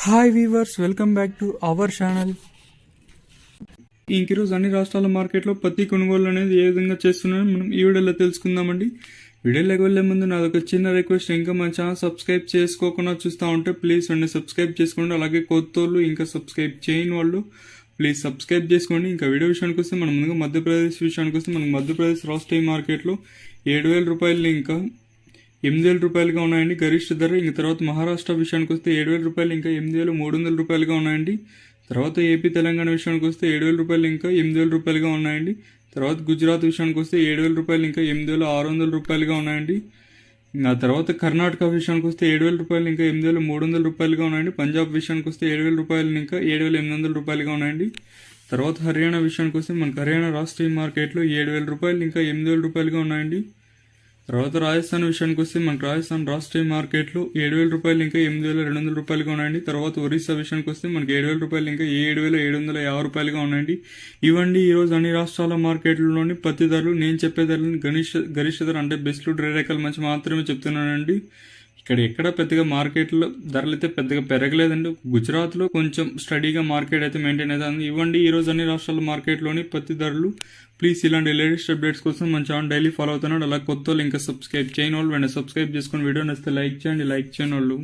Hi weavers, welcome back to our channel. ఈరోజు అన్ని రాష్ట్రాల మార్కెట్లో పత్తి కొనుగోలు అనేది ఏ విధంగా చేస్తున్నారో మనం ఈ వీడియోలో తెలుసుకుందామండి. వీడియోలోకి వెళ్లే ముందు నాదొక చిన్న రిక్వెస్ట్, ఇంకా మన ఛానల్ సబ్స్క్రైబ్ చేసుకోకుండా చూస్తూ ఉంటే ప్లీజ్ వెంటనే సబ్స్క్రైబ్ చేసుకోండి. అలాగే కొత్త వాళ్ళు ఇంకా సబ్స్క్రైబ్ చేయని వాళ్ళు ప్లీజ్ సబ్స్క్రైబ్ చేసుకోండి. ఇంకా వీడియో విషయానికి వస్తే మనం ముందుగా మధ్యప్రదేశ్ విషయానికి వస్తే మనకు మధ్యప్రదేశ్ రాష్ట్రీయ మార్కెట్లో 7,000 రూపాయలు ఇంకా 8,000 రూపాయలుగా ఉన్నాయండి గరిష్ట ధర. ఇంక తర్వాత మహారాష్ట్ర విషయానికి వస్తే 7,000 రూపాయలు ఇంకా 8,300 రూపాయలుగా ఉన్నాయండి. తర్వాత ఏపీ తెలంగాణ విషయానికి వస్తే 7,000 రూపాయలు ఇంకా 8,000 రూపాయలుగా ఉన్నాయండి. తర్వాత గుజరాత్ విషయానికి వస్తే 7,000 రూపాయలు ఇంకా 8,600 రూపాయలుగా ఉన్నాయండి. ఆ తర్వాత కర్ణాటక విషయానికి వస్తే 7,000 రూపాయలు ఇంకా 8,300 రూపాయలుగా ఉన్నాయండి. పంజాబ్ విషయానికి వస్తే 7,000 రూపాయలు ఇంకా 7,800 రూపాయలుగా ఉన్నాయండి. తర్వాత హర్యానా విషయానికి వస్తే మనకు హర్యానా రాష్ట్రీయ మార్కెట్లో 7,000 రూపాయలు ఇంకా 8,000 రూపాయలుగా ఉన్నాయండి. తర్వాత రాజస్థాన్ విషయానికి వస్తే మనకు రాజస్థాన్ రాష్ట్రీయ మార్కెట్లో 7,000 రూపాయలు ఇంకా 8,200 రూపాయలుగా ఉన్నాయండి. తర్వాత ఒరిస్సా విషయానికి వస్తే మనకి 7,000 రూపాయలు ఇంకా 7,750 రూపాయలుగా ఉన్నాయండి. ఇవండి ఈరోజు అన్ని రాష్ట్రాల మార్కెట్లలోని పత్తి ధరలు. నేను చెప్పే ధరలను గరిష్ట ధర అంటే బెస్ట్ రేట్ మంచి మాత్రమే చెప్తున్నానండి. ఎక్కడ పెద్దగా మార్కెట్లో ధరలు అయితే పెద్దగా పెరగలేదండి. గుజరాత్లో కొంచెం స్టడీగా మార్కెట్ అయితే మెయింటైన్ అయితే ఉంది. ఇవ్వండి ఈరోజు అన్ని రాష్ట్రాల మార్కెట్లోని పత్తి ధరలు. ప్లీజ్ ఇలాంటి లేటెస్ట్ అప్డేట్స్ కోసం మన ఛానల్ డైలీ ఫాలో అవుతున్నాడు. అలా కొత్త వాళ్ళు ఇంకా సబ్స్క్రైబ్ చేయని వాళ్ళు వెంటనే సబ్స్క్రైబ్ చేసుకొని వీడియో నచ్చితే లైక్ చేయండి.